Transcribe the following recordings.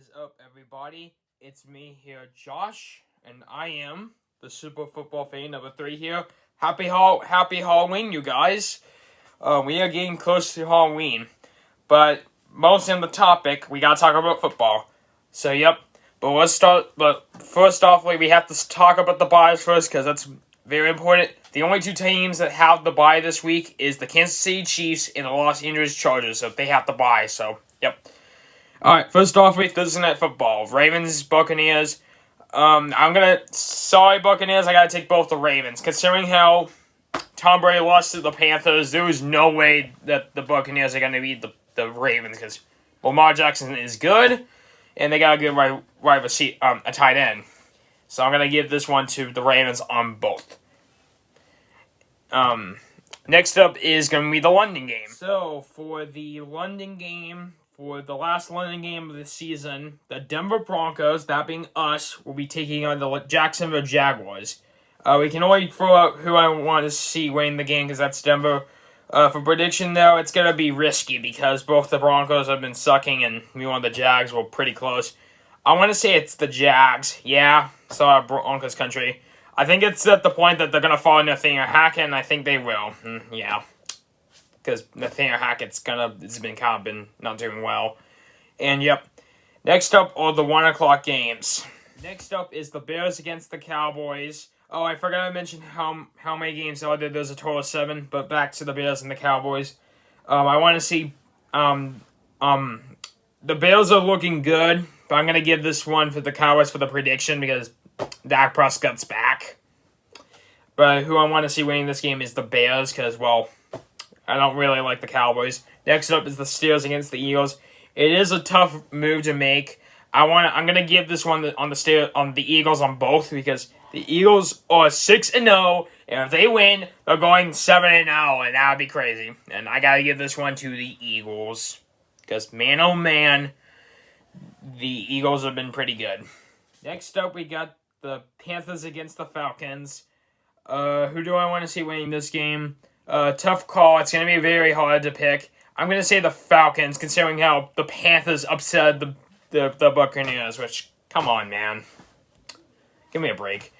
is up, everybody? It's me here, Josh, and I am the Super Football Fan number 3 here. Happy Halloween, you guys. We are getting close to Halloween, but mostly on the topic, we gotta talk about football. So, yep. But let's start. But first off, we have to talk about the buys first because that's very important. The only two teams that have the bye this week is the Kansas City Chiefs and the Los Angeles Chargers. So they have the bye. So, yep. Alright, first off with Thursday Night Football. Ravens, Buccaneers. Sorry, Buccaneers, I gotta take both the Ravens. Considering how Tom Brady lost to the Panthers, there was no way that the Buccaneers are gonna beat the Ravens because Lamar Jackson is good, and they got a good a tight end. So I'm gonna give this one to the Ravens on both. Next up is gonna be the London game. So for the London game, for the last London game of the season, the Denver Broncos, that being us, will be taking on the Jacksonville Jaguars. We can only throw out who I want to see winning the game because that's Denver. For prediction, though, it's going to be risky because both the Broncos have been sucking and we won the Jags were pretty close. I want to say it's the Jags. Yeah, sorry, Broncos country. I think it's at the point that they're going to follow Nathaniel Hackett, and I think they will. Yeah. Because Nathaniel Hackett's been not doing well. And yep. Next up are the 1 o'clock games. Next up is the Bears against the Cowboys. Oh, I forgot to mention how many games are there. There's a total of 7, but back to the Bears and the Cowboys. I want to see the Bears are looking good, but I'm gonna give this one for the Cowboys for the prediction because Dak Prescott's back. But who I want to see winning this game is the Bears because, well, I don't really like the Cowboys. Next up is the Steelers against the Eagles. It is a tough move to make. I'm gonna give this one on the Eagles on both because the Eagles are 6-0, and if they win, they're going 7-0, and that would be crazy. And I gotta give this one to the Eagles because man, oh man, the Eagles have been pretty good. Next up, we got the Panthers against the Falcons. Who do I want to see winning this game? Tough call. It's going to be very hard to pick. I'm going to say the Falcons, considering how the Panthers upset the Buccaneers, which, come on, man. Give me a break.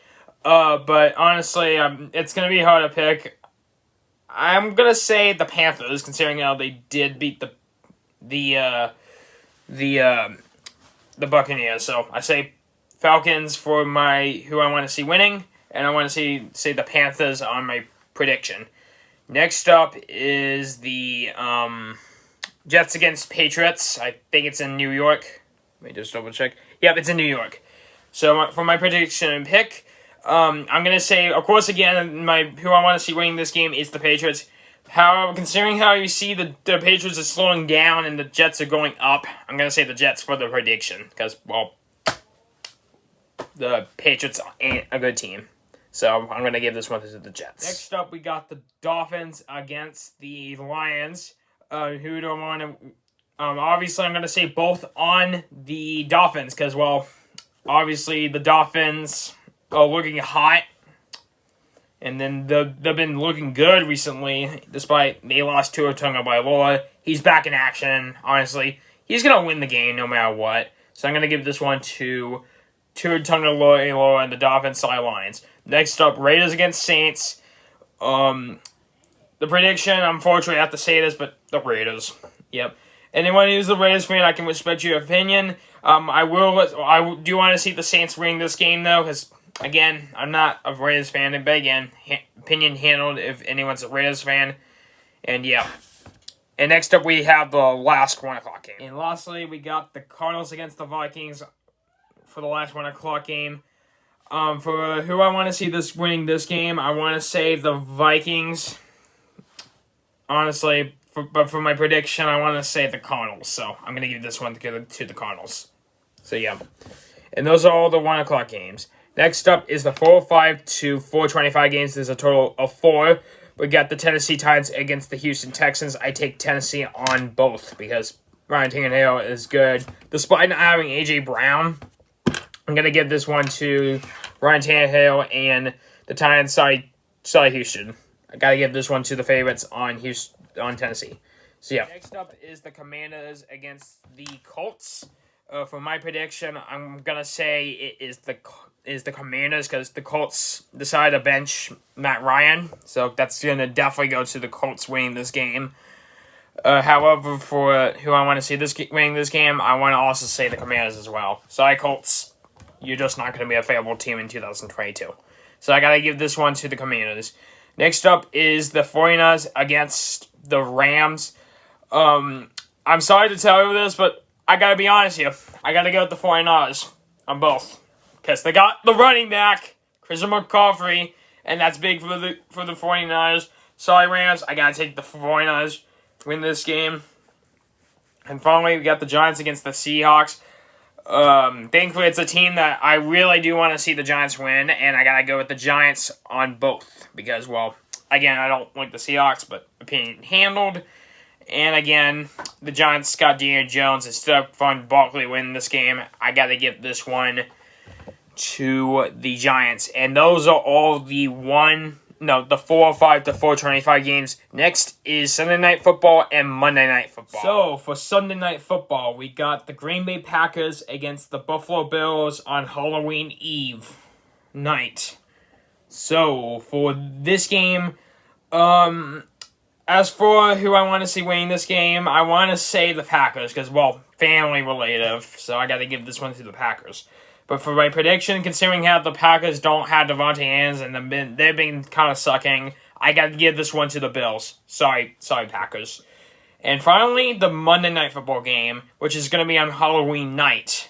But honestly, it's going to be hard to pick. I'm going to say the Panthers, considering how they did beat the Buccaneers. So I say Falcons for who I want to see winning, and I want to say the Panthers on my prediction. Next up is the Jets against Patriots. I think it's in New York. Let me just double check. Yep, it's in New York. So for my prediction and pick, I'm going to say, of course, again, who I want to see winning this game is the Patriots. However, considering how you see the Patriots are slowing down and the Jets are going up, I'm going to say the Jets for the prediction because, well, the Patriots ain't a good team. So I'm going to give this one to the Jets. Next up, we got the Dolphins against the Lions. Who do I want to... obviously, I'm going to say both on the Dolphins because, well, obviously the Dolphins are looking hot. And then they've been looking good recently, despite they lost Tua Tagovailoa. He's back in action, honestly. He's going to win the game no matter what. So I'm going to give this one to Tua Tagovailoa and the Dolphins sidelines. Next up, Raiders against Saints. The prediction, unfortunately, I have to say this, but the Raiders. Yep. Anyone who's a Raiders fan, I can respect your opinion. I do want to see the Saints win this game, though, because, again, I'm not a Raiders fan, but again, opinion handled if anyone's a Raiders fan. And, yeah. And next up, we have the last 1 o'clock game. And lastly, we got the Cardinals against the Vikings for the last 1 o'clock game. For who I want to see winning this game, I want to say the Vikings. Honestly, but for my prediction, I want to say the Cardinals. So I'm going to give this one to the Cardinals. So yeah, and those are all the 1 o'clock games. Next up is the 4:05 to 4:25 games. There's a total of 4. We got the Tennessee Titans against the Houston Texans. I take Tennessee on both because Ryan Tannehill is good, despite not having AJ Brown. I'm going to give this one to Ryan Tannehill and the Titans. Sorry, Houston. I got to give this one to the favorites on Tennessee. So, yeah. Next up is the Commanders against the Colts. For my prediction, I'm gonna say it is the Commanders, because the Colts decided to bench Matt Ryan, so that's gonna definitely go to the Colts winning this game. However, for who I want to see winning this game, I want to also say the Commanders as well. Sorry, Colts, you're just not going to be a favorable team in 2022. So I got to give this one to the Commanders. Next up is the 49ers against the Rams. I'm sorry to tell you this, but I got to be honest here. I got to go with the 49ers on both, because they got the running back, Christian McCaffrey, and that's big for the 49ers. Sorry, Rams, I got to take the 49ers. Win this game. And finally, we got the Giants against the Seahawks. Thankfully, it's a team that I really do want to see the Giants win, and I gotta go with the Giants on both. Because, well, again, I don't like the Seahawks, but opinion handled. And again, the Giants got Daniel Jones instead of Von Barkley winning this game. I gotta give this one to the Giants. And those are all the 4:05 to 4:25 games. Next is Sunday Night Football and Monday Night Football. So, for Sunday Night Football, we got the Green Bay Packers against the Buffalo Bills on Halloween Eve night. So, for this game, as for who I want to see winning this game, I want to say the Packers, because, well, family relative, so I got to give this one to the Packers. But for my prediction, considering how the Packers don't have Devontae Adams and they've been kind of sucking, I got to give this one to the Bills. Sorry, Packers. And finally, the Monday Night Football game, which is going to be on Halloween night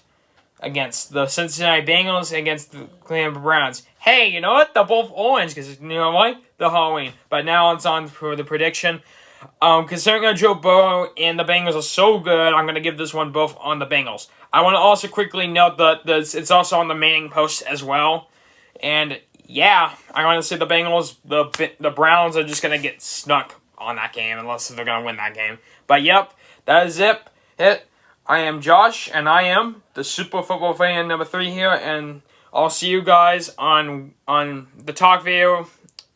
against the Cincinnati Bengals against the Cleveland Browns. Hey, you know what? They're both orange, because you know what? The Halloween. But now it's on for the prediction. Considering that Joe Burrow and the Bengals are so good, I'm going to give this one both on the Bengals. I want to also quickly note that it's also on the Manning Post as well. And, yeah, I want to say the Bengals, the Browns are just going to get snuck on that game, unless they're going to win that game. But, yep, that is it. I am Josh, and I am the Super Football Fan number 3 here, and I'll see you guys on the talk video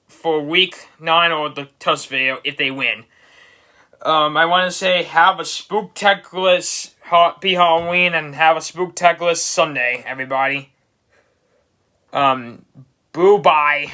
for Week 9 or the toast video if they win. I want to say have a spooktacular Halloween and have a spooktacular Sunday, everybody. Boo bye.